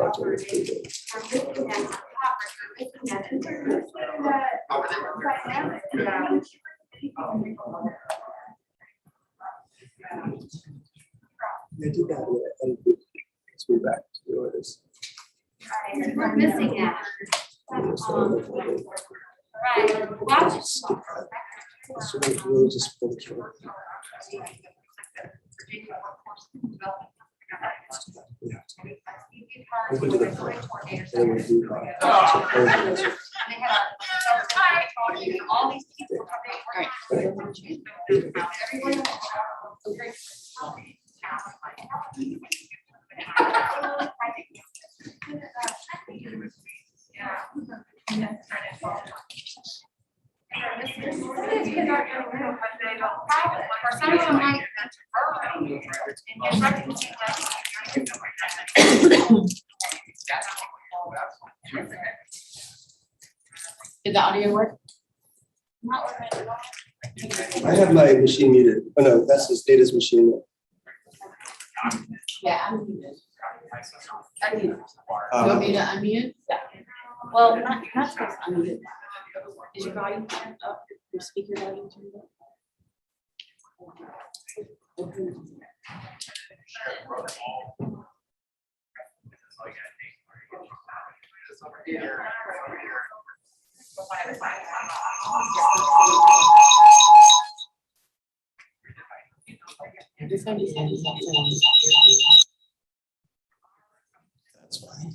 I did that. Let's move back to the orders. We're missing it. Right. So we'll just pull it through. We can do the and then we'll do all these people. Did the audio work? I have my machine muted. Oh no, that's his Data's machine. Yeah, I'm muted. You Um, want me to unmute? Yeah. Well, not supposed to unmute. Is your volume turned up? Your speaker volume turned up? This one is That's fine.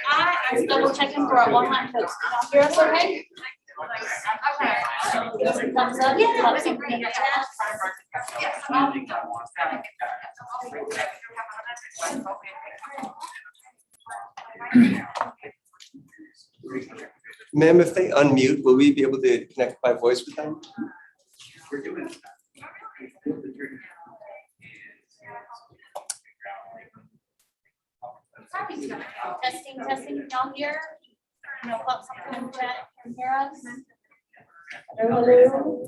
I was double checking for a one-line coach. You're okay? Okay. Thumbs up? Yeah. Ma'am, if they unmute, will we be able to connect by voice with them? Testing, y'all hear? You know, pop something in the chat, can hear us? Hello?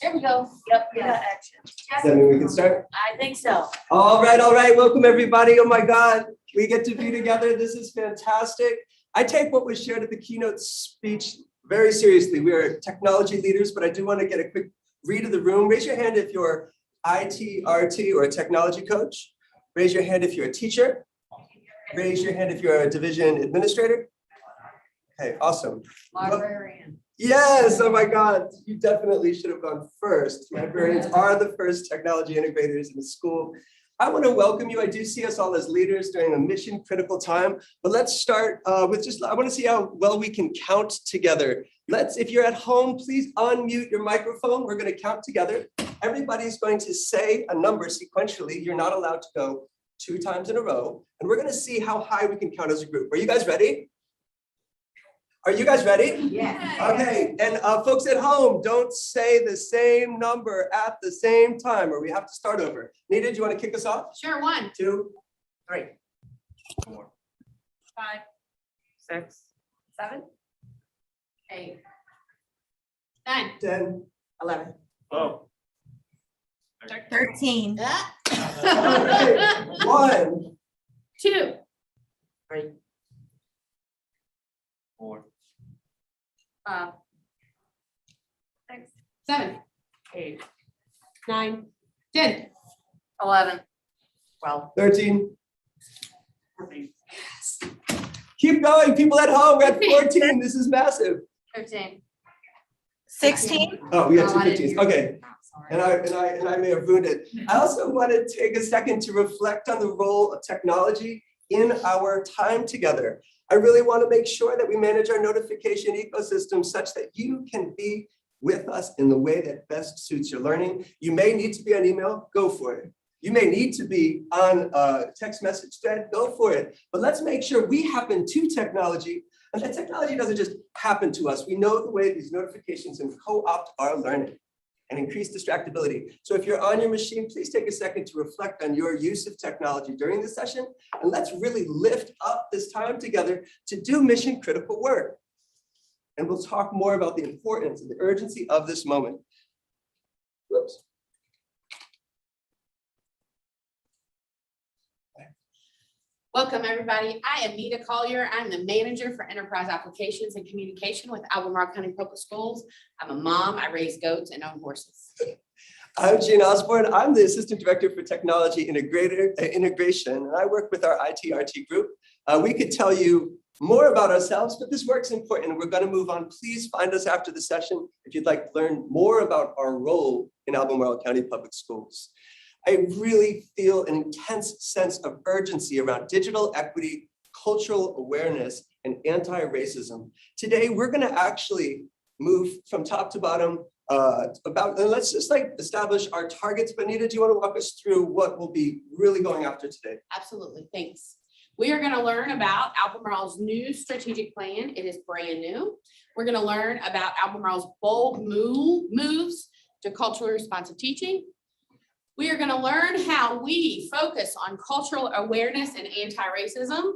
There we go. Yep, we got action. Does that mean we can start? I think so. All right, welcome everybody. Oh my God, we get to be together. This is fantastic. I take what was shared at the keynote speech very seriously. We are technology leaders, but I do want to get a quick read of the room. Raise your hand if you're IT, RT, or a technology coach. Raise your hand if you're a teacher. Raise your hand if you're a division administrator. Okay, awesome. Librarian. Yes, oh my God, you definitely should have gone first. Librarians are the first technology integrators in the school. I want to welcome you. I do see us all as leaders during a mission critical time, but let's start with I want to see how well we can count together. If you're at home, please unmute your microphone. We're going to count together. Everybody's going to say a number sequentially. You're not allowed to go 2 times in a row. And we're going to see how high we can count as a group. Are you guys ready? Are you guys ready? Yeah. Okay, and folks at home, don't say the same number at the same time or we have to start over. Nita, do you want to kick us off? Sure, 1, 2, 3, 4, 5, 6, 7, 8, 9, 10, 11. Oh. 13. okay, 1, 2, 3, 4, 5, 6, 7, 8, 9, 10, 11, 12, 13. 14, Keep going, people at home. We're at 14. This is massive. 13. 16. Oh, we got Oh, two I didn't 15s. hear Okay. you. Sorry. And I may have ruined it. I also want to take a second to reflect on the role of technology in our time together. I really want to make sure that we manage our notification ecosystem such that you can be with us in the way that best suits your learning. You may need to be on email, go for it. You may need to be on a text message thread, go for it. But let's make sure we happen to technology, and that technology doesn't just happen to us. We know the way these notifications can co-opt our learning and increase distractibility. So if you're on your machine, please take a second to reflect on your use of technology during this session, and let's really lift up this time together to do mission critical work. And we'll talk more about the importance and the urgency of this moment. Whoops. Welcome, everybody. I am Nita Collier. I'm the manager for enterprise applications and communication with Albemarle County Public Schools. I'm a mom. I raise goats and own horses. I'm Gene Osborne. I'm the Assistant Director for Technology Integration, and I work with our ITRT group. We could tell you more about ourselves, but this work's important and we're going to move on. Please find us after the session if you'd like to learn more about our role in Albemarle County Public Schools. I really feel an intense sense of urgency around digital equity, cultural awareness, and anti-racism. Today, we're going to actually move from top to bottom and let's just establish our targets. But Nita, do you want to walk us through what we'll be really going after today? Absolutely, thanks. We are going to learn about Albemarle's new strategic plan. It is brand new. We're going to learn about Albemarle's bold moves to culturally responsive teaching. We are going to learn how we focus on cultural awareness and anti-racism.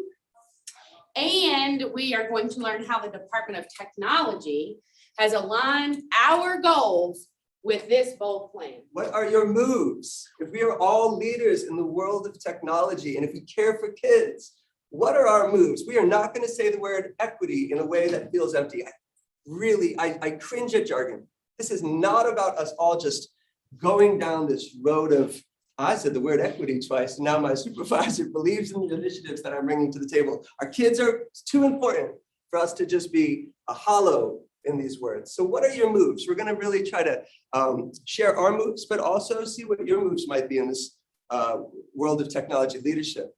And we are going to learn how the Department of Technology has aligned our goals with this bold plan. What are your moves? If we are all leaders in the world of technology, and if we care for kids, what are our moves? We are not going to say the word equity in a way that feels empty. I cringe at jargon. This is not about us all just going down this road of, I said the word equity twice, and now my supervisor believes in the initiatives that I'm bringing to the table. Our kids are too important for us to just be a hollow in these words. So what are your moves? We're going to really try to share our moves, but also see what your moves might be in this world of technology leadership.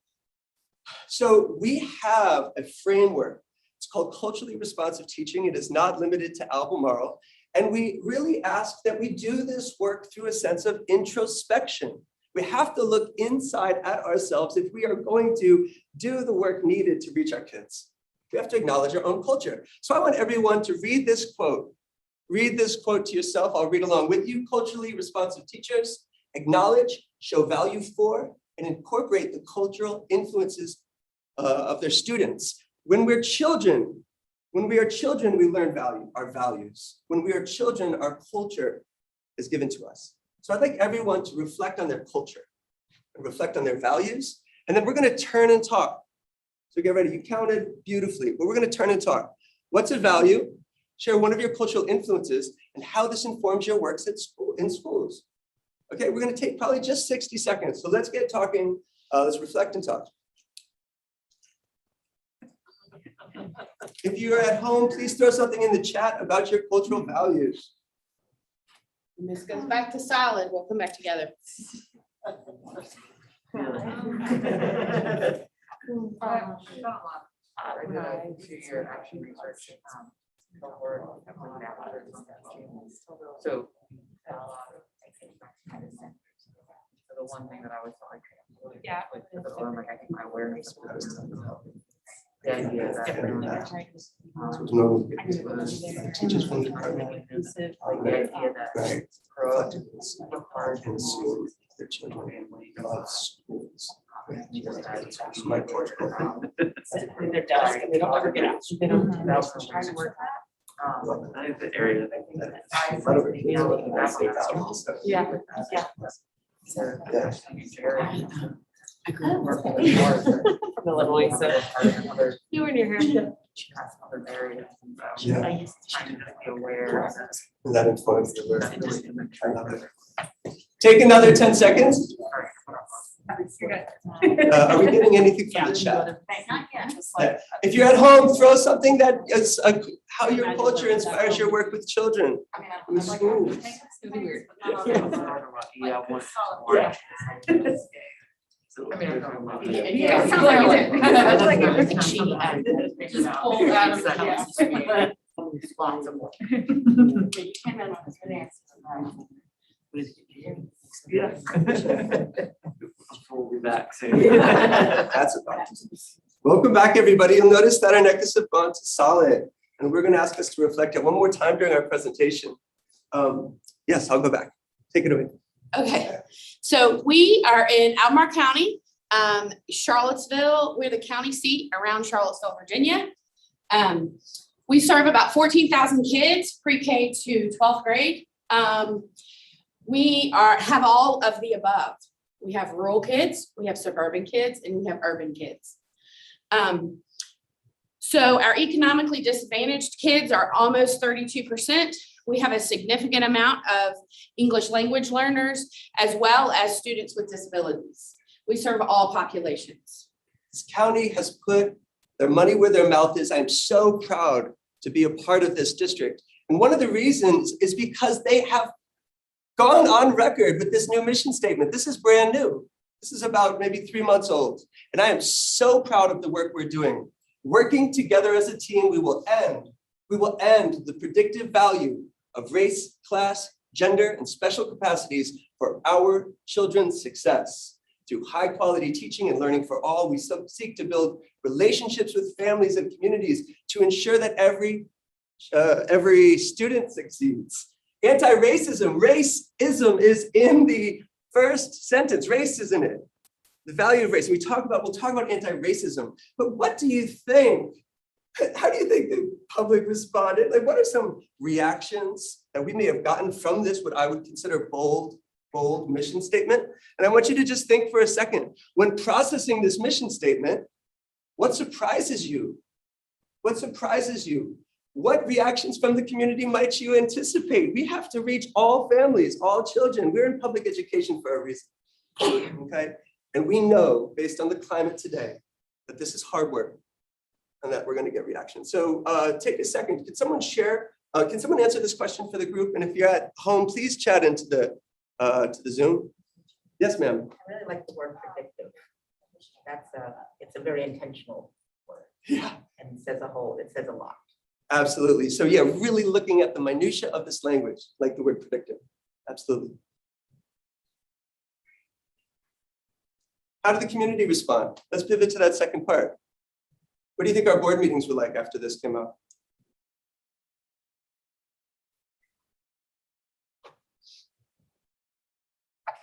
So we have a framework. It's called culturally responsive teaching. It is not limited to Albemarle. And we really ask that we do this work through a sense of introspection. We have to look inside at ourselves if we are going to do the work needed to reach our kids. We have to acknowledge our own culture. So I want everyone to read this quote. Read this quote to yourself. I'll read along with you. Culturally responsive teachers acknowledge, show value for, and incorporate the cultural influences of their students. When we are children, we learn our values. When we are children, our culture is given to us. So I'd like everyone to reflect on their culture and reflect on their values. And then we're going to turn and talk. So get ready. You counted beautifully, but we're going to turn and talk. What's a value? Share one of your cultural influences and how this informs your works at school, in schools. Okay, we're going to take probably just 60 seconds. So let's get talking. Let's reflect and talk. If you're at home, please throw something in the chat about your cultural values. And this goes back to solid. We'll come back together. I did a 2-year action research cohort. So the one thing that I always felt like I think my awareness was the idea that Teachers from the department, the idea that pro hard and so their children love schools. My cultural In their desk, and they don't ever get out. They don't. trying to work. I think the area that Yeah. I grew up working with cars From Illinois, so other you were near her. other areas. Yeah. I used to try to be aware. that informs the work. Take another 10 seconds. Are we getting anything from the chat? Not yet. If you're at home, throw something that is how your culture inspires your work with children. With schools. It'd be weird. Yeah, one. Yeah. I mean, I'm talking about. Yeah, it sounds like it. That's like a cheat. Just pull out of the house. Lots of more. Yeah. We'll be back soon. That's about it. Welcome back, everybody. You'll notice that our necklace of bonds is solid, and we're going to ask us to reflect it one more time during our presentation. Yes, I'll go back. Take it away. Okay, so we are in Albemarle County, Charlottesville. We're the county seat around Charlottesville, Virginia. We serve about 14,000 kids, pre-K to 12th grade. We have all of the above. We have rural kids, we have suburban kids, and we have urban kids. So our economically disadvantaged kids are almost 32%. We have a significant amount of English language learners, as well as students with disabilities. We serve all populations. This county has put their money where their mouth is. I'm so proud to be a part of this district. And one of the reasons is because they have gone on record with this new mission statement. This is brand new. This is about maybe 3 months old. And I am so proud of the work we're doing. Working together as a team, we will end the predictive value of race, class, gender, and special capacities for our children's success. Through high quality teaching and learning for all, we seek to build relationships with families and communities to ensure that every student succeeds. Anti-racism, racism is in the first sentence. Race is in it. The value of race. We'll talk about anti-racism. But what do you think? How do you think the public responded? Like, what are some reactions that we may have gotten from this, what I would consider bold mission statement? And I want you to just think for a second. When processing this mission statement, what surprises you? What surprises you? What reactions from the community might you anticipate? We have to reach all families, all children. We're in public education for a reason, okay? And we know, based on the climate today, that this is hard work and that we're gonna get reactions. So take a second. Can someone share, can someone answer this question for the group? And if you're at home, please chat into the Zoom. Yes, ma'am. I really like the word predictive. It's a very intentional word. Yeah. And it says a lot. Absolutely. So yeah, really looking at the minutia of this language, like the word predictive. Absolutely. How did the community respond? Let's pivot to that second part. What do you think our board meetings were like after this came out?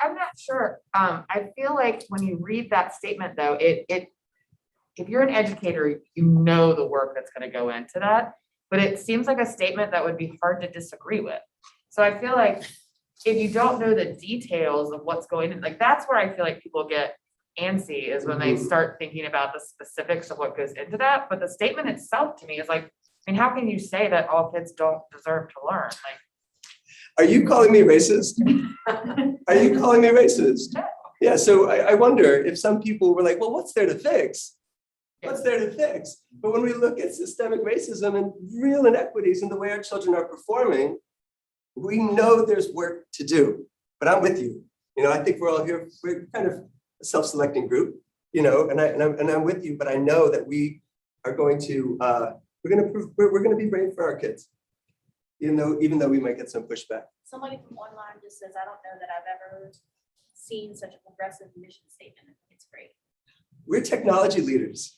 I'm not sure. I feel like when you read that statement though, if you're an educator, you know the work that's going to go into that, but it seems like a statement that would be hard to disagree with. So I feel like if you don't know the details of what's going in, like that's where I feel like people get antsy is when they start thinking about the specifics of what goes into that. But the statement itself to me is like, I mean, how can you say that all kids don't deserve to learn? Like, are you calling me racist? Are you calling me racist? Yeah, so I wonder if some people were like, well, what's there to fix? What's there to fix? But when we look at systemic racism and real inequities in the way our children are performing, we know there's work to do. But I'm with you. You know, I think we're all here, we're kind of a self-selecting group, you know, and I'm with you, but I know that we are going to, we're going to be brave for our kids. Even though we might get some pushback. Somebody from online just says, I don't know that I've ever seen such a progressive mission statement. I think it's great. We're technology leaders,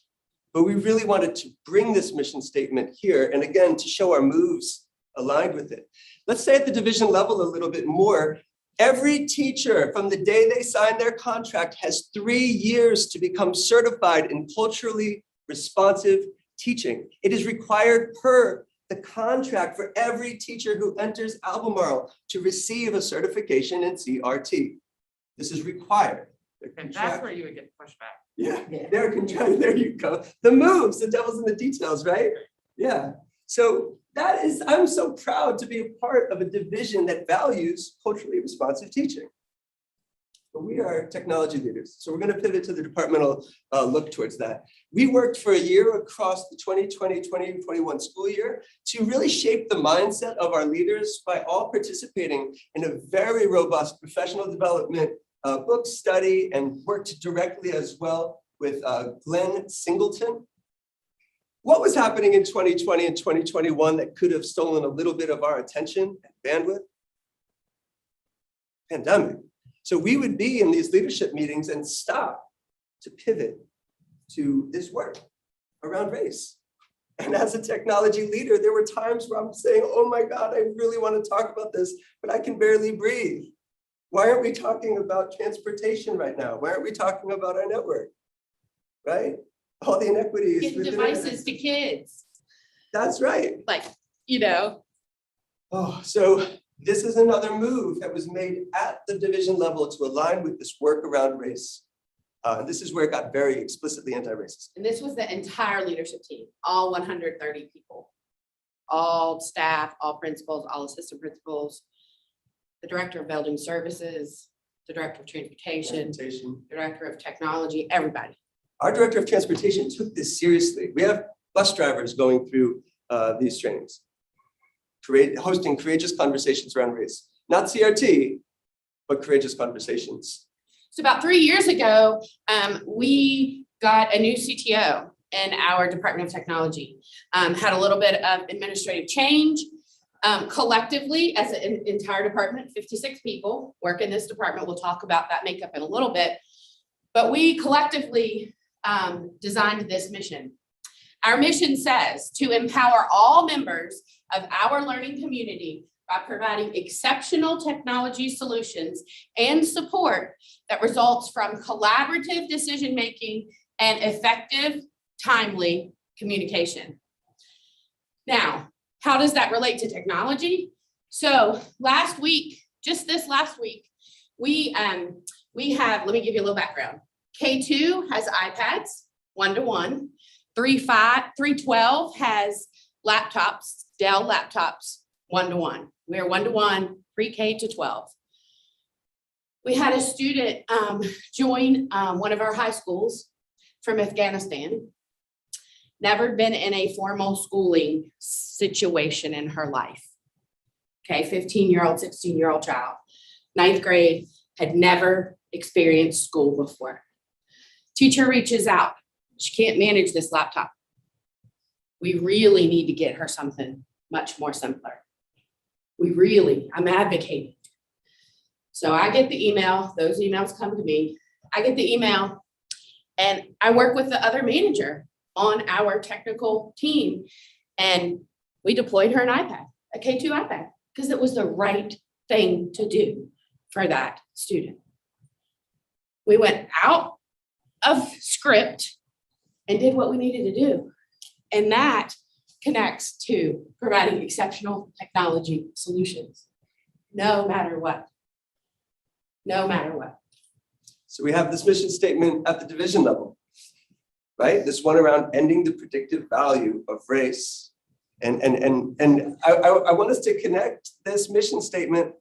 but we really wanted to bring this mission statement here. And again, to show our moves aligned with it. Let's say at the division level a little bit more. Every teacher from the day they sign their contract has 3 years to become certified in culturally responsive teaching. It is required per the contract for every teacher who enters Albemarle to receive a certification in CRT. This is required. and that's where you would get pushback. Yeah, there you go. The moves, the devil's in the details, right? Yeah. So that is, I'm so proud to be a part of a division that values culturally responsive teaching. But we are technology leaders. So we're going to pivot to the departmental look towards that. We worked for a year across the 2020-2021 school year to really shape the mindset of our leaders by all participating in a very robust professional development book study, and worked directly as well with Glenn Singleton. What was happening in 2020 and 2021 that could have stolen a little bit of our attention and bandwidth? Pandemic. So we would be in these leadership meetings and stop to pivot to this work around race. And as a technology leader, there were times where I'm saying, oh my God, I really want to talk about this, but I can barely breathe. Why aren't we talking about transportation right now? Why aren't we talking about our network? Right? All the inequities. Getting within devices it. to kids, That's right. like, you know, Oh, so this is another move that was made at the division level to align with this work around race. This is where it got very explicitly anti-racist. and this was the entire leadership team, all 130 people, all staff, all principals, all assistant principals, the director of building services, the director of transportation, Transportation. director of technology, everybody. Our director of transportation took this seriously. We have bus drivers going through these trainings, hosting courageous conversations around race, not CRT, but courageous conversations. So about 3 years ago, we got a new CTO in our Department of Technology. Had a little bit of administrative change. Collectively, as an entire department, 56 people work in this department. We'll talk about that makeup in a little bit. But we collectively designed this mission. Our mission says to empower all members of our learning community by providing exceptional technology solutions and support that results from collaborative decision-making and effective, timely communication. Now, how does that relate to technology? So last week, just this last week, we have, let me give you a little background. K2 has iPads, 1-to-1. 312 has laptops, Dell laptops, 1-to-1. We are 1-to-1, pre-K to 12. We had a student join one of our high schools from Afghanistan. Never been in a formal schooling situation in her life. Okay, 15-year-old, 16-year-old child, 9th grade, had never experienced school before. Teacher reaches out. She can't manage this laptop. We really need to get her something much more simpler. I'm advocating. So I get the email, those emails come to me. I get the email and I work with the other manager on our technical team. And we deployed her an iPad, a K2 iPad, because it was the right thing to do for that student. We went out of script and did what we needed to do. And that connects to providing exceptional technology solutions, no matter what. No matter what. So we have this mission statement at the division level, right? This one around ending the predictive value of race. And I want us to connect this mission statement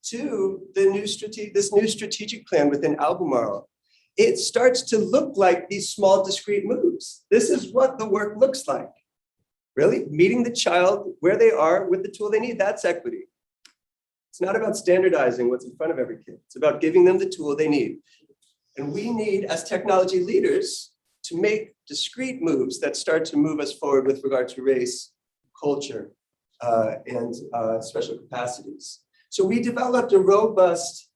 to this new strategic plan within Albemarle. It starts to look like these small discrete moves. This is what the work looks like. Really, meeting the child where they are with the tool they need, that's equity. It's not about standardizing what's in front of every kid. It's about giving them the tool they need. And we need, as technology leaders, to make discrete moves that start to move us forward with regard to race, culture, and special capacities. So we developed a robust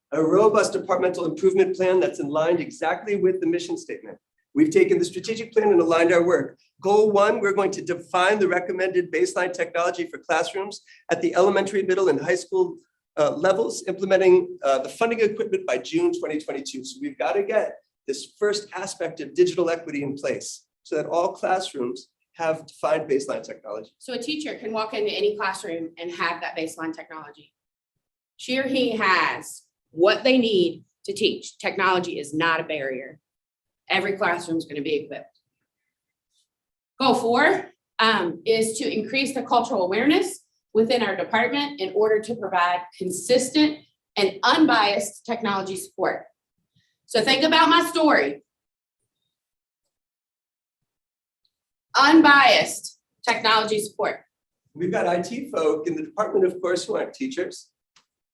departmental improvement plan that's aligned exactly with the mission statement. We've taken the strategic plan and aligned our work. Goal 1, we're going to define the recommended baseline technology for classrooms at the elementary, middle, and high school levels, implementing the funding equipment by June 2022. So we've got to get this first aspect of digital equity in place so that all classrooms have defined baseline technology. So a teacher can walk into any classroom and have that baseline technology. She or he has what they need to teach. Technology is not a barrier. Every classroom is going to be equipped. Goal 4 is to increase the cultural awareness within our department in order to provide consistent and unbiased technology support. So think about my story. Unbiased technology support. We've got IT folk in the department, of course, who aren't teachers,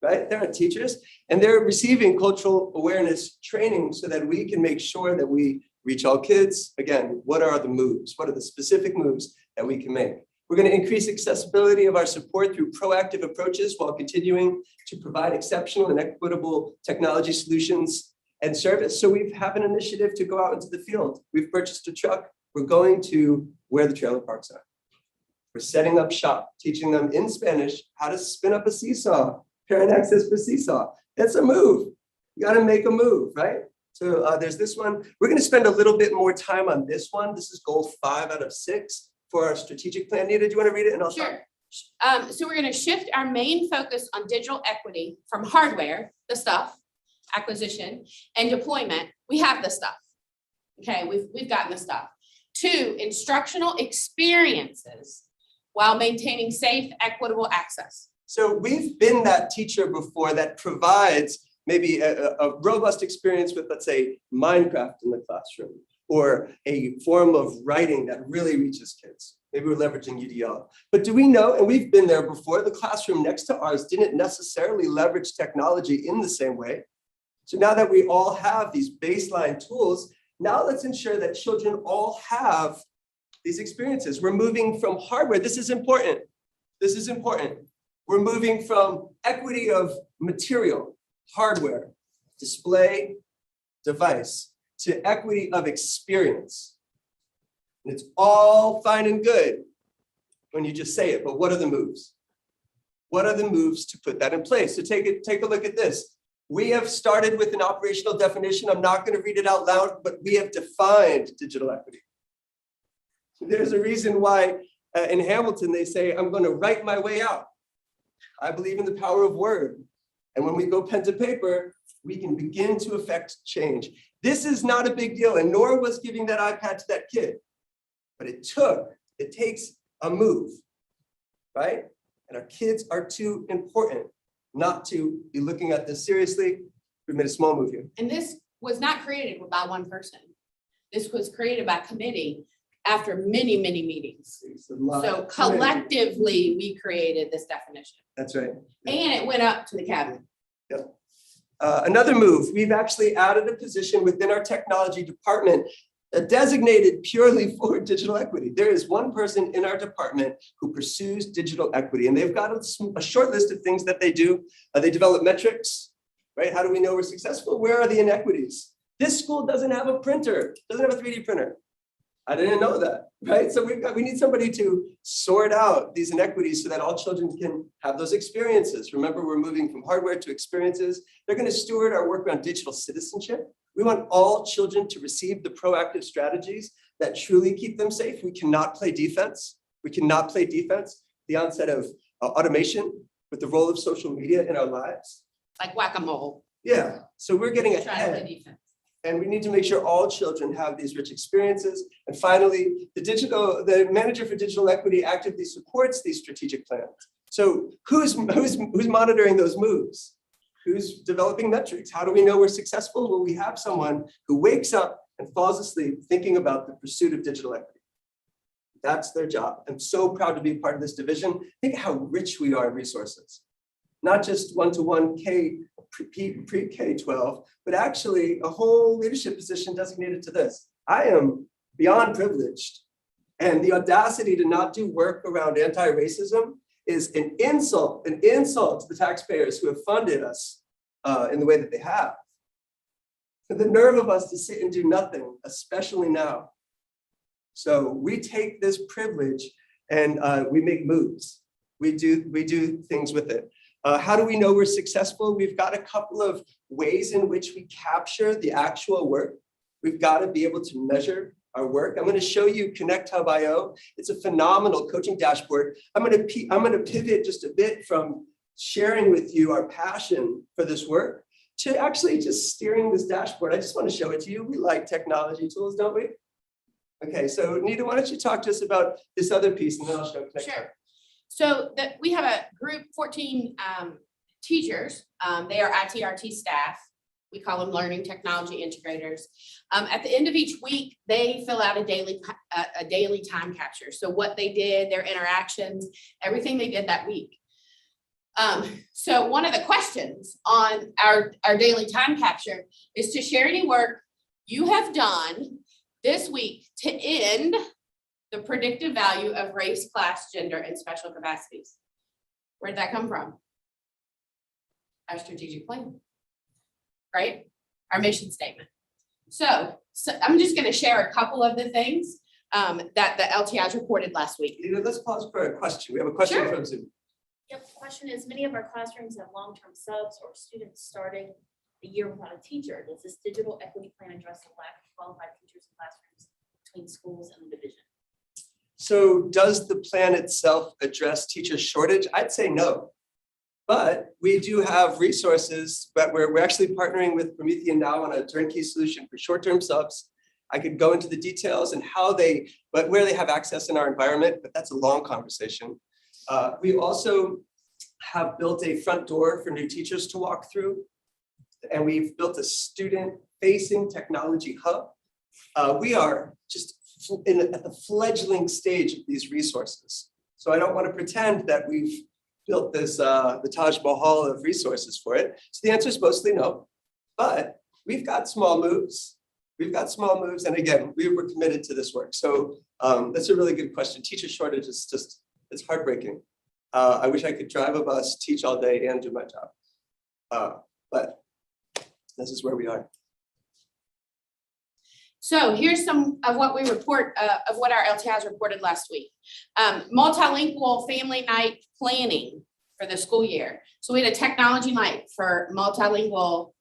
right? They're not teachers, and they're receiving cultural awareness training so that we can make sure that we reach all kids. Again, what are the moves? What are the specific moves that we can make? We're going to increase accessibility of our support through proactive approaches while continuing to provide exceptional and equitable technology solutions and service. So we have an initiative to go out into the field. We've purchased a truck. We're going to where the trailer parks are. We're setting up shop, teaching them in Spanish how to spin up a seesaw, parent access for seesaw. That's a move. You got to make a move, right? So there's this one. We're going to spend a little bit more time on this one. This is goal 5 out of 6 for our strategic plan. Nita, do you want to read it? And I'll start. Sure. So we're going to shift our main focus on digital equity from hardware, the stuff, acquisition, and deployment. We have the stuff. Okay, we've gotten the stuff. To instructional experiences while maintaining safe, equitable access. So we've been that teacher before that provides maybe a robust experience with, let's say, Minecraft in the classroom, or a form of writing that really reaches kids. Maybe we're leveraging UDL. But do we know, and we've been there before, the classroom next to ours didn't necessarily leverage technology in the same way. So now that we all have these baseline tools, now let's ensure that children all have these experiences. We're moving from hardware. This is important. This is important. We're moving from equity of material, hardware, display, device, to equity of experience. And it's all fine and good when you just say it, but what are the moves? What are the moves to put that in place? So take a look at this. We have started with an operational definition. I'm not going to read it out loud, but we have defined digital equity. There's a reason why in Hamilton they say, I'm going to write my way out. I believe in the power of word. And when we go pen to paper, we can begin to affect change. This is not a big deal, and nor was giving that iPad to that kid. But it takes a move, right? And our kids are too important not to be looking at this seriously. We made a small move here. And this was not created by one person. This was created by committee after many, many meetings. So collectively, we created this definition. That's right. And it went up to the cabinet. Yep. Another move, we've actually added a position within our technology department designated purely for digital equity. There is one person in our department who pursues digital equity, and they've got a short list of things that they do. They develop metrics, right? How do we know we're successful? Where are the inequities? This school doesn't have a printer, doesn't have a 3D printer. I didn't know that, right? So we need somebody to sort out these inequities so that all children can have those experiences. Remember, we're moving from hardware to experiences. They're going to steward our work around digital citizenship. We want all children to receive the proactive strategies that truly keep them safe. We cannot play defense. We cannot play defense. The onset of automation with the role of social media in our lives. Like whack-a-mole. Yeah, so we're getting Trying to play ahead. defense. And we need to make sure all children have these rich experiences. And finally, the manager for digital equity actively supports these strategic plans. So who's monitoring those moves? Who's developing metrics? How do we know we're successful? Well, we have someone who wakes up and falls asleep thinking about the pursuit of digital equity. That's their job. I'm so proud to be a part of this division. Think how rich we are in resources. Not just one-to-one pre-K-12, but actually a whole leadership position designated to this. I am beyond privileged. And the audacity to not do work around anti-racism is an insult to the taxpayers who have funded us in the way that they have. And the nerve of us to sit and do nothing, especially now. So we take this privilege and we make moves. We do things with it. How do we know we're successful? We've got a couple of ways in which we capture the actual work. We've got to be able to measure our work. I'm going to show you Connect Hub.io. It's a phenomenal coaching dashboard. I'm going to pivot just a bit from sharing with you our passion for this work to actually just steering this dashboard. I just want to show it to you. We like technology tools, don't we? Okay, so Nita, why don't you talk to us about this other piece and then I'll show Connect Hub. Sure. So we have a group, 14 teachers. They are ITRT staff. We call them learning technology integrators. At the end of each week, they fill out a daily time capture. So what they did, their interactions, everything they did that week. So one of the questions on our daily time capture is to share any work you have done this week to end the predictive value of race, class, gender, and special capacities. Where'd that come from? Our strategic plan, right? Our mission statement. So I'm just going to share a couple of the things that the LTIs reported last week. Let's pause for a question. We have a question Sure. from Zoom. Yep, the question is, many of our classrooms have long-term subs or students starting the year without a teacher. Does this digital equity plan address the lack of qualified teachers in classrooms between schools and the division? So does the plan itself address teacher shortage? I'd say no. But we do have resources, but we're actually partnering with Promethean now on a turnkey solution for short-term subs. I could go into the details and where they have access in our environment, but that's a long conversation. We also have built a front door for new teachers to walk through, and we've built a student-facing technology hub. We are just at the fledgling stage of these resources. So I don't want to pretend that we've built this, the Taj Mahal of resources for it. So the answer is mostly no, but we've got small moves. We've got small moves. And again, we were committed to this work. So that's a really good question. Teacher shortage is just, it's heartbreaking. I wish I could drive a bus, teach all day and do my job. But this is where we are. So here's some of what we report, of what our LTIs reported last week. Multilingual family night planning for the school year. So we had a technology night for multilingual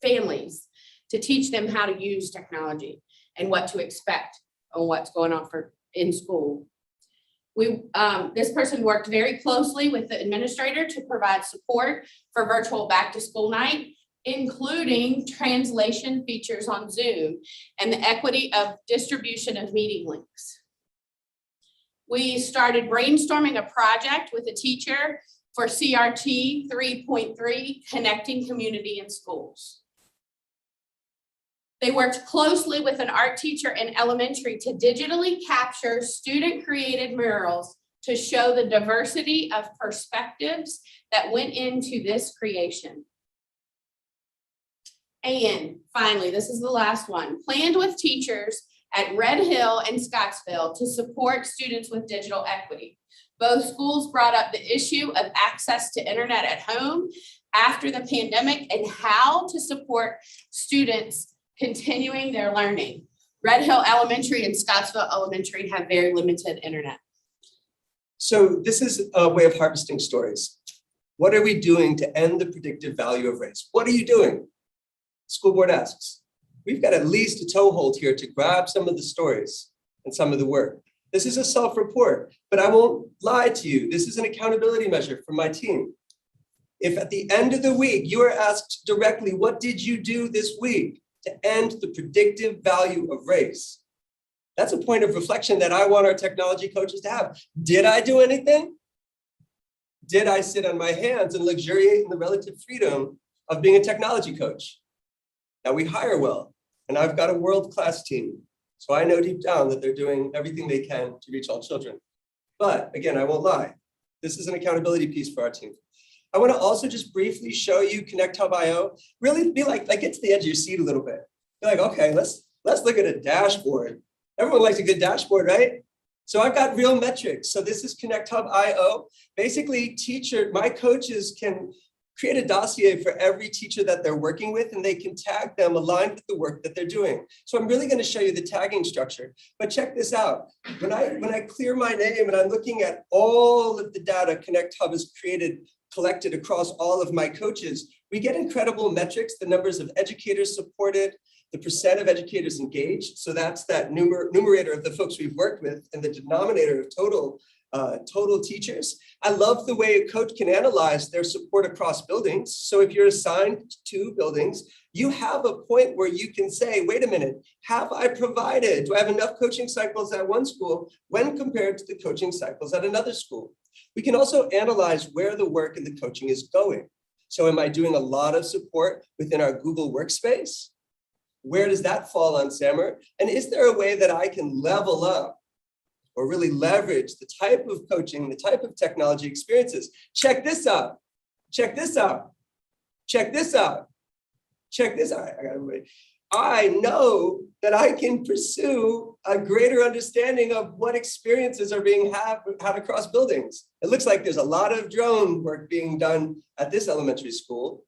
families to teach them how to use technology and what to expect on what's going on in school. This person worked very closely with the administrator to provide support for virtual back to school night, including translation features on Zoom and the equity of distribution of meeting links. We started brainstorming a project with a teacher for CRT 3.3, Connecting Community in Schools. They worked closely with an art teacher in elementary to digitally capture student-created murals to show the diversity of perspectives that went into this creation. And finally, this is the last one, planned with teachers at Red Hill and Scottsville to support students with digital equity. Both schools brought up the issue of access to internet at home after the pandemic and how to support students continuing their learning. Red Hill Elementary and Scottsville Elementary have very limited internet. So this is a way of harvesting stories. What are we doing to end the predictive value of race? What are you doing? School board asks. We've got at least a toehold here to grab some of the stories and some of the work. This is a self-report, but I won't lie to you. This is an accountability measure for my team. If at the end of the week, you are asked directly, what did you do this week to end the predictive value of race? That's a point of reflection that I want our technology coaches to have. Did I do anything? Did I sit on my hands and luxuriate in the relative freedom of being a technology coach? Now we hire well, and I've got a world-class team. So I know deep down that they're doing everything they can to reach all children. But again, I won't lie. This is an accountability piece for our team. I want to also just briefly show you Connect Hub.io. Really be like get to the edge of your seat a little bit. Be like, okay, let's look at a dashboard. Everyone likes a good dashboard, right? So I've got real metrics. So this is Connect Hub.io. Basically, my coaches can create a dossier for every teacher that they're working with, and they can tag them aligned with the work that they're doing. So I'm really going to show you the tagging structure. But check this out. When I clear my name and I'm looking at all of the data Connect Hub has collected across all of my coaches, we get incredible metrics, the numbers of educators supported, the percent of educators engaged. So that's that numerator of the folks we've worked with and the denominator of total teachers. I love the way a coach can analyze their support across buildings. So if you're assigned to buildings, you have a point where you can say, wait a minute, do I have enough coaching cycles at one school when compared to the coaching cycles at another school? We can also analyze where the work and the coaching is going. So am I doing a lot of support within our Google Workspace? Where does that fall on Sammer? And is there a way that I can level up or really leverage the type of coaching, the type of technology experiences? Check this out. Check this out. Check this out. Check this out. I gotta wait. I know that I can pursue a greater understanding of what experiences are being had across buildings. It looks like there's a lot of drone work being done at this elementary school.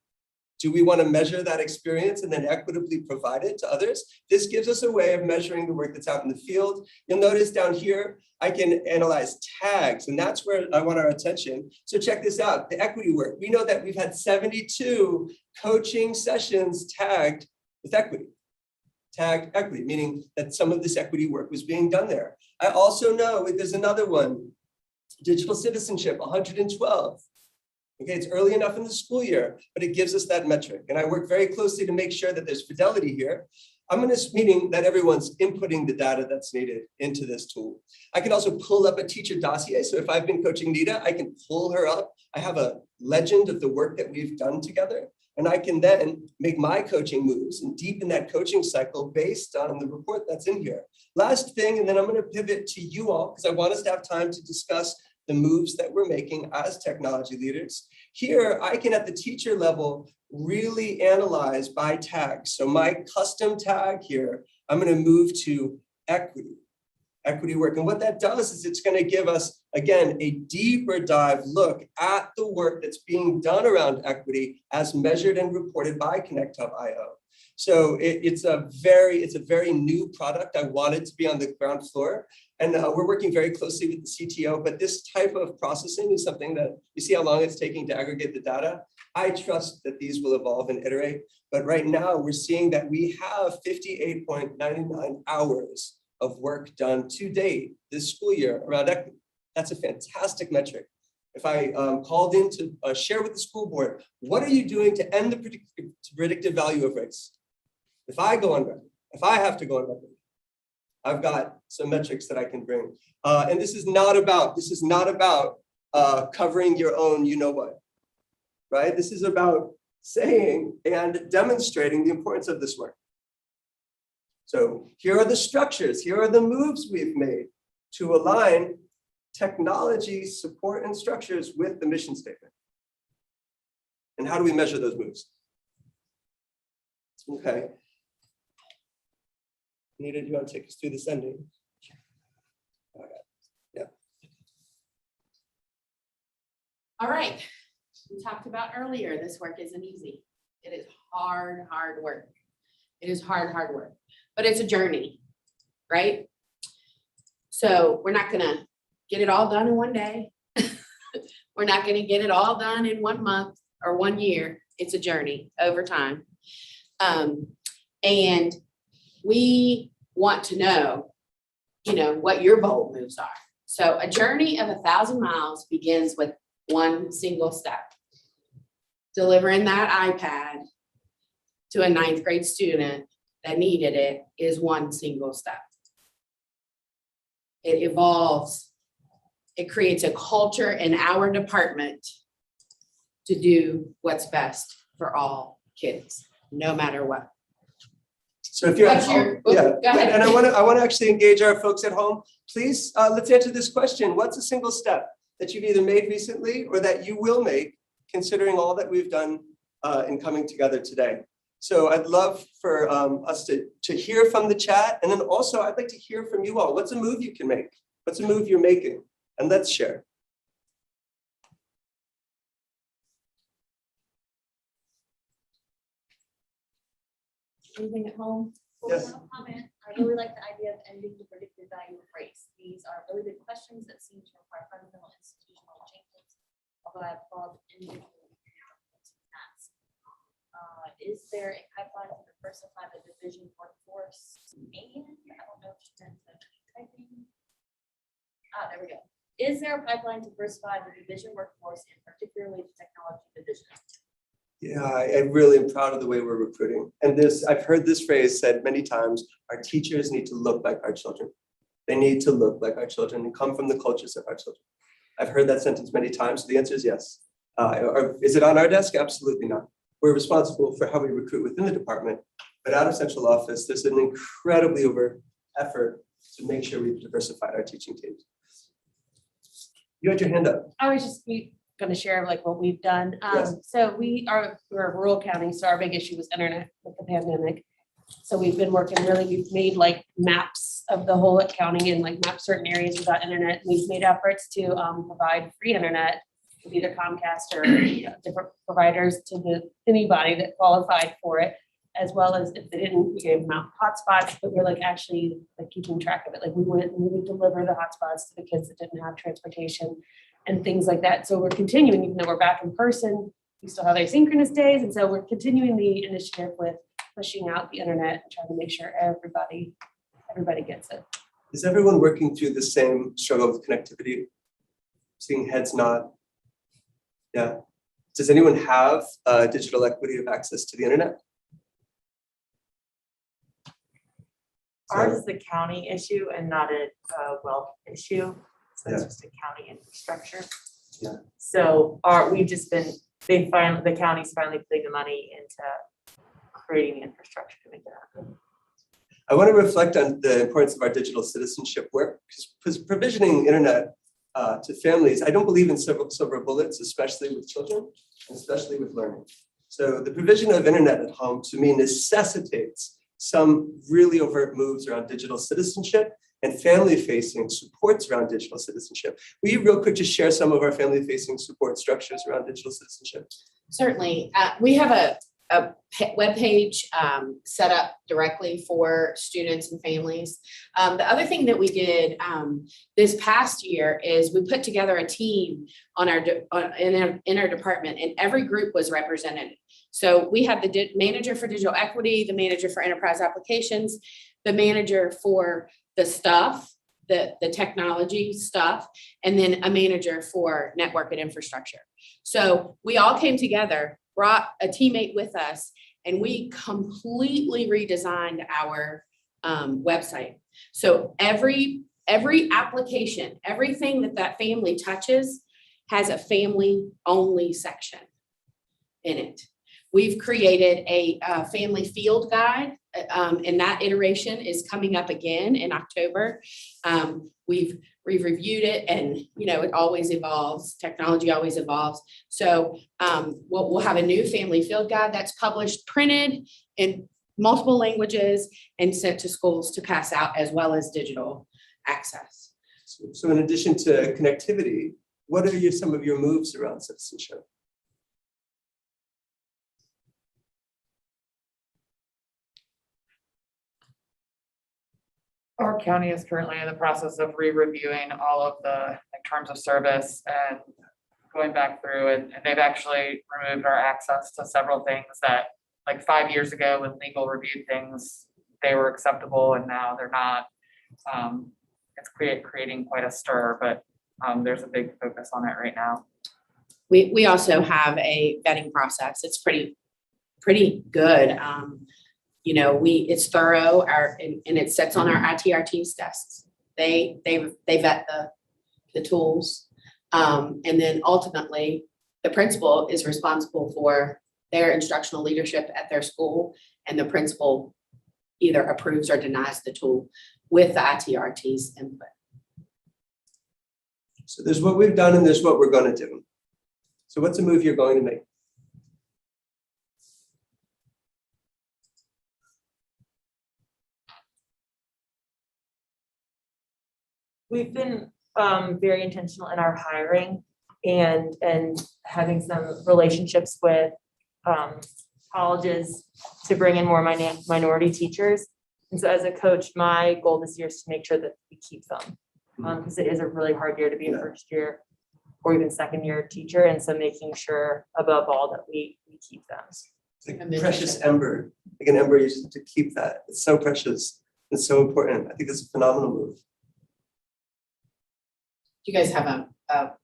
Do we want to measure that experience and then equitably provide it to others? This gives us a way of measuring the work that's out in the field. You'll notice down here, I can analyze tags, and that's where I want our attention. So check this out, the equity work. We know that we've had 72 coaching sessions tagged with equity. Tagged equity, meaning that some of this equity work was being done there. I also know there's another one, digital citizenship, 112. Okay, it's early enough in the school year, but it gives us that metric. And I work very closely to make sure that there's fidelity here. Meaning that everyone's inputting the data that's needed into this tool. I can also pull up a teacher dossier. So if I've been coaching Nita, I can pull her up. I have a legend of the work that we've done together. And I can then make my coaching moves and deepen that coaching cycle based on the report that's in here. Last thing, and then I'm going to pivot to you all because I want us to have time to discuss the moves that we're making as technology leaders. Here, I can at the teacher level really analyze by tag. So my custom tag here, I'm going to move to equity work. And what that does is it's going to give us, again, a deeper dive look at the work that's being done around equity as measured and reported by ConnectHub.io. So it's a very new product. I want it to be on the ground floor. And we're working very closely with the CTO, but this type of processing is something that you see how long it's taking to aggregate the data. I trust that these will evolve and iterate, but right now we're seeing that we have 58.99 hours of work done to date this school year around equity. That's a fantastic metric. If I called in to share with the school board, what are you doing to end the predictive value of race? If I go on record, if I have to go on record, I've got some metrics that I can bring. And this is not about covering your own you know what, right? This is about saying and demonstrating the importance of this work. So here are the structures, here are the moves we've made to align technology, support, and structures with the mission statement. And how do we measure those moves? Okay. Nita, do you want to take us through this ending? Okay. Yeah. All right, we talked about earlier, this work isn't easy. It is hard work. It is hard work, but it's a journey, right? So we're not gonna get it all done in one day. We're not gonna get it all done in 1 month or 1 year. It's a journey over time. And we want to know, what your bold moves are. So a journey of 1,000 miles begins with one single step. Delivering that iPad to a 9th grade student that needed it is one single step. It evolves. It creates a culture in our department to do what's best for all kids, no matter what. So if you're at That's home, your- yeah, go ahead. and I want to actually engage our folks at home. Please, let's answer this question. What's a single step that you've either made recently or that you will make, considering all that we've done in coming together today? So I'd love for us to hear from the chat, and then also I'd like to hear from you all. What's a move you can make? What's a move you're making? And let's share. Anything at home? Yes. One comment, I really like the idea of ending the predictive value of race. These are really big questions that seem to require fundamental institutional changes, although I applaud individual tasks. Is there a pipeline to diversify the division workforce? And I don't know if she meant to typing. There we go. Is there a pipeline to diversify the division workforce and particularly the technology division? Yeah, I really am proud of the way we're recruiting. And I've heard this phrase said many times, our teachers need to look like our children. They need to look like our children and come from the cultures of our children. I've heard that sentence many times, so the answer is yes. Is it on our desk? Absolutely not. We're responsible for how we recruit within the department, but out of central office, there's an incredibly overt effort to make sure we've diversified our teaching teams. You had your hand up. I was just going to share like what we've done. Yes. So we're a rural county, so our big issue was internet with the pandemic. So we've been working really, we've made like maps of the whole county and like map certain areas without internet. We've made efforts to provide free internet with either Comcast or different providers to anybody that qualified for it. As well as if they didn't, we gave them out hotspots, but we're like actually like keeping track of it. Like we went and we would deliver the hotspots to the kids that didn't have transportation and things like that. So we're continuing, even though we're back in person, we still have asynchronous days. And so we're continuing the initiative with pushing out the internet and trying to make sure everybody gets it. Is everyone working through the same struggle with connectivity? Seeing heads nod. Yeah. Does anyone have digital equity of access to the internet? Ours is a county issue and not a wealth issue, so it's Yeah. just a county infrastructure. Yeah. So we've just been, the county's finally putting the money into creating the infrastructure to make it happen. I want to reflect on the importance of our digital citizenship work, because provisioning internet to families, I don't believe in silver bullets, especially with children, and especially with learning. So the provision of internet at home to me necessitates some really overt moves around digital citizenship and family-facing supports around digital citizenship. Will you real quick just share some of our family-facing support structures around digital citizenship? Certainly. We have a webpage set up directly for students and families. The other thing that we did this past year is we put together a team in our department, and every group was represented. So we have the manager for digital equity, the manager for enterprise applications, the manager for the stuff, the technology stuff, and then a manager for network and infrastructure. So we all came together, brought a teammate with us, and we completely redesigned our website. So every application, everything that family touches has a family only section in it. We've created a family field guide, and that iteration is coming up again in October. We've reviewed it, and it always evolves. Technology always evolves. So we'll have a new family field guide that's published, printed in multiple languages, and sent to schools to pass out, as well as digital access. So in addition to connectivity, what are some of your moves around citizenship? Our county is currently in the process of re-reviewing all of the terms of service and going back through, and they've actually removed our access to several things that, like 5 years ago when legal reviewed things, they were acceptable and now they're not. It's creating quite a stir, but there's a big focus on it right now. We also have a vetting process. It's pretty good. It's thorough, and it sits on our IT team's desks. They vet the tools. And then ultimately the principal is responsible for their instructional leadership at their school, and the principal either approves or denies the tool with the ITRT's input. So there's what we've done and there's what we're going to do. So what's a move you're going to make? We've been very intentional in our hiring and having some relationships with colleges to bring in more minority teachers. And so as a coach, my goal this year is to make sure that we keep them, because it is a really hard year to be a first year or even second year teacher. And so making sure above all that we keep them. It's like a precious ember, like an ember, you just have to keep that. It's so precious. It's so important. I think it's a phenomenal move. Do you guys have a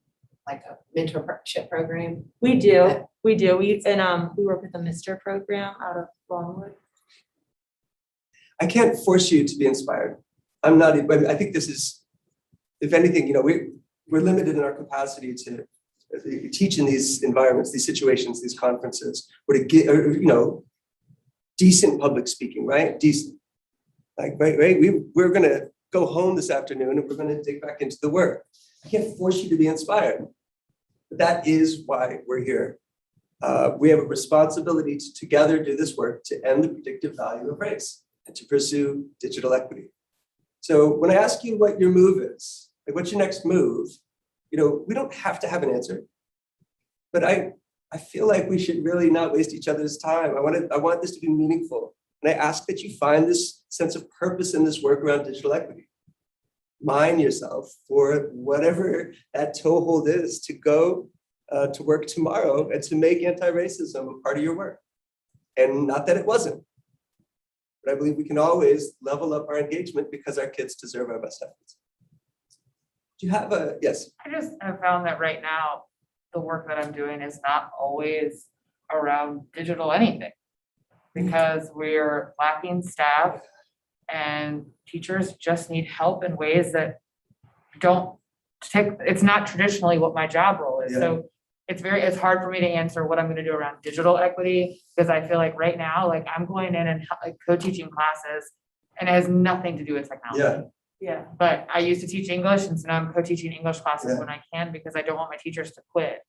mentorship program? We do. We work with the Mr. program out of Longwood. I can't force you to be inspired. I'm not, I think this is, if anything, we're limited in our capacity to teach in these environments, these situations, these conferences, or to get, decent public speaking, right? Decent. Right? We're gonna go home this afternoon and we're gonna dig back into the work. I can't force you to be inspired, but that is why we're here. We have a responsibility to together do this work to end the predictive value of race and to pursue digital equity. So when I ask you what your move is, like what's your next move, we don't have to have an answer, but I feel like we should really not waste each other's time. I want this to be meaningful. And I ask that you find this sense of purpose in this work around digital equity. Mine yourself for whatever that toehold is to go to work tomorrow and to make anti-racism a part of your work. And not that it wasn't, but I believe we can always level up our engagement because our kids deserve our best efforts. Do you have yes? I just have found that right now, the work that I'm doing is not always around digital anything. Because we're lacking staff and teachers just need help in ways that it's not traditionally what my job role is. Yeah. So it's hard for me to answer what I'm gonna do around digital equity, because I feel like right now, like I'm going in and like co-teaching classes and it has nothing to do with technology. Yeah. But I used to teach English, and so now I'm co-teaching English classes Yeah. when I can, because I don't want my teachers to quit.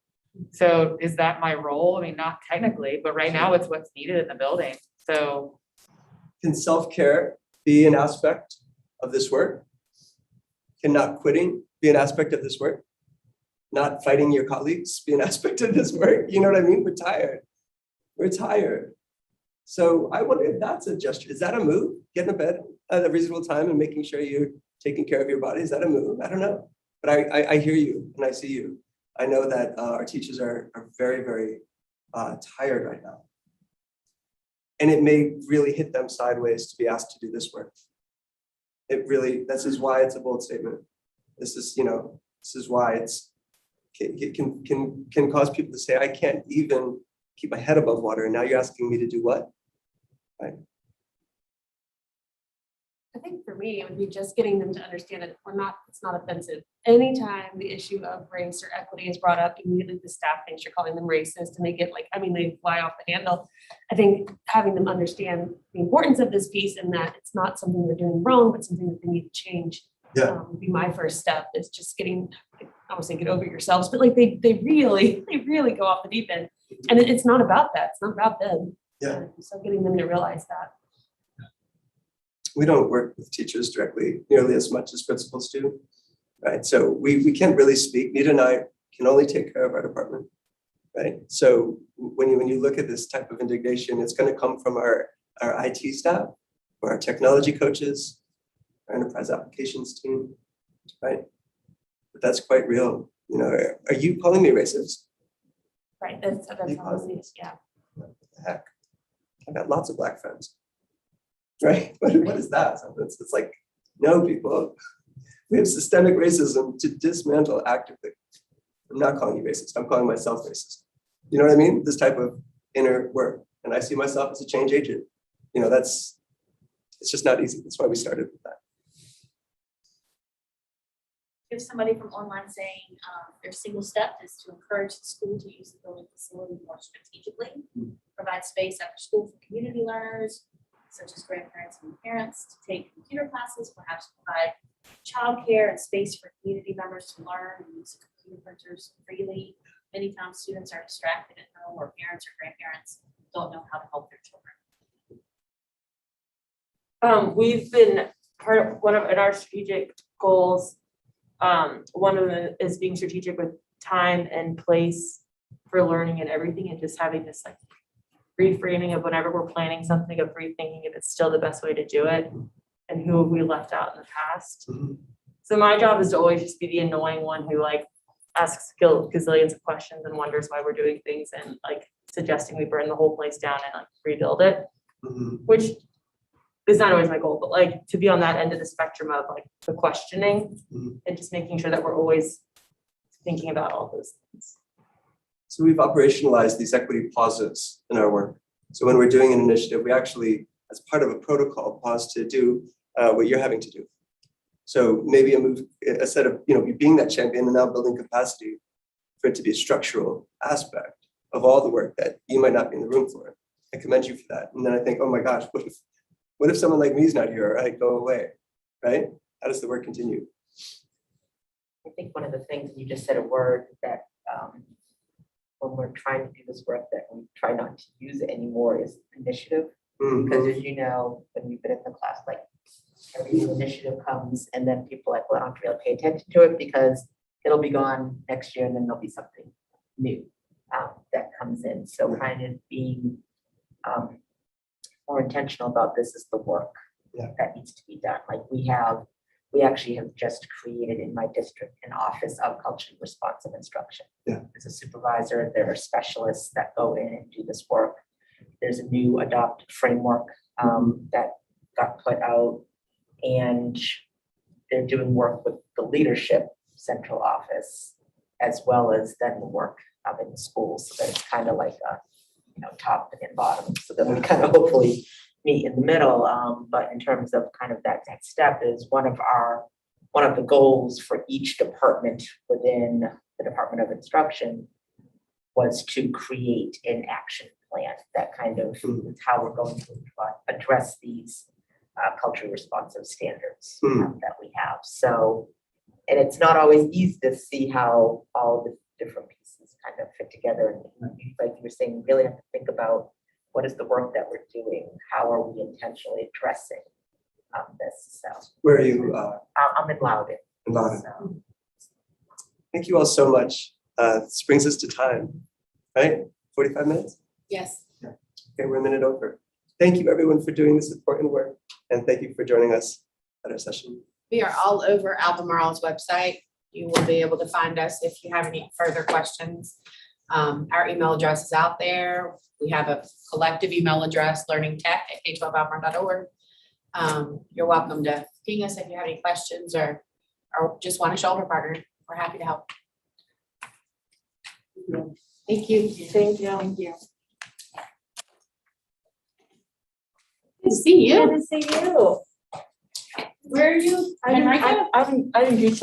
So is that my role? I mean, not technically, but right now it's what's needed in the building. So Can self-care be an aspect of this work? Can not quitting be an aspect of this work? Not fighting your colleagues be an aspect of this work? You know what I mean? We're tired. We're tired. So I wonder if that's a gesture. Is that a move? Getting to bed at a reasonable time and making sure you're taking care of your body. Is that a move? I don't know. But I hear you and I see you. I know that our teachers are very, very tired right now. And it may really hit them sideways to be asked to do this work. This is why it's a bold statement. This is why it can cause people to say, I can't even keep my head above water. And now you're asking me to do what? Right. I think for me, it would be just getting them to understand that it's not offensive. Anytime the issue of race or equity is brought up, immediately the staff thinks you're calling them racist and they get they fly off the handle. I think having them understand the importance of this piece and that it's not something they're doing wrong, but something that they need to change. Yeah. Would be my first step, is just getting, I won't say get over yourselves, but like they really go off the deep end. And it's not about that. It's not about them. Yeah. So getting them to realize that. We don't work with teachers directly nearly as much as principals do, right? So we can't really speak. Nita and I can only take care of our department, right? So when you look at this type of indignation, it's going to come from our IT staff, or our technology coaches, our enterprise applications team, right? But that's quite real. Are you calling me racist? Right. That's You how it is. Yeah. What the heck? I got lots of Black friends. Right? What is that? It's like, no, people. We have systemic racism to dismantle actively. I'm not calling you racist. I'm calling myself racist. You know what I mean? This type of inner work. And I see myself as a change agent. It's just not easy. That's why we started with that. If somebody from online saying their single step is to encourage the school to use the building facility more strategically, provide space after school for community learners, such as grandparents and parents, to take computer classes, perhaps provide childcare and space for community members to learn and use computer printers freely. Many times students are distracted at home, or parents or grandparents don't know how to help their children. We've been in our strategic goals. One of them is being strategic with time and place for learning and everything, and just having this reframing of whenever we're planning something, of rethinking if it's still the best way to do it and who have we left out in the past. So my job is to always just be the annoying one who asks gazillions of questions and wonders why we're doing things, and suggesting we burn the whole place down and rebuild it, which is not always my goal, but to be on that end of the spectrum of the questioning and just making sure that we're always thinking about all those things. So we've operationalized these equity pauses in our work. So when we're doing an initiative, we actually, as part of a protocol, pause to do what you're having to do. So maybe a set of, you being that champion and now building capacity for it to be a structural aspect of all the work that you might not be in the room for. I commend you for that. And then I think, oh my gosh, what if someone like me is not here, or I go away, right? How does the work continue? I think one of the things, you just said a word that when we're trying to do this work that we try not to use it anymore is initiative. Mhm. Because as you know, when you've been in the class, like every new initiative comes and then people like, well, I don't really pay attention to it because it'll be gone next year and then there'll be something new that comes in. So kind of being more intentional about this is the work that needs to be done. Like we actually have just created in my district an office of culturally responsive instruction. Yeah. As a supervisor, there are specialists that go in and do this work. There's a new adopted framework that got put out, and they're doing work with the leadership central office as well as then the work in the schools, so that it's kind of like a top and bottom, so that we kind of hopefully meet in the middle. But in terms of kind of that next step is one of the goals for each department within the Department of Instruction was to create an action plan that kind of is how we're going to address these culturally responsive standards that we have. So, and it's not always easy to see how all the different pieces kind of fit together. And like you were saying, we really have to think about what is the work that we're doing? How are we intentionally addressing this? So Where are you? I'm in Loudon. In Loudon. So. Thank you all so much. This brings us to time, right? 45 minutes? Yes. Okay, we're a minute over. Thank you everyone for doing this important work. And thank you for joining us at our session. We are all over Albemarle's website. You will be able to find us if you have any further questions. Our email address is out there. We have a collective email address, learningtech@k12albemarle.org. You're welcome to ping us if you have any questions or just want a shoulder partner. We're happy to help. Thank you. Thank you. Thank you. Good to see you. Good to see you. Where are you? I didn't usually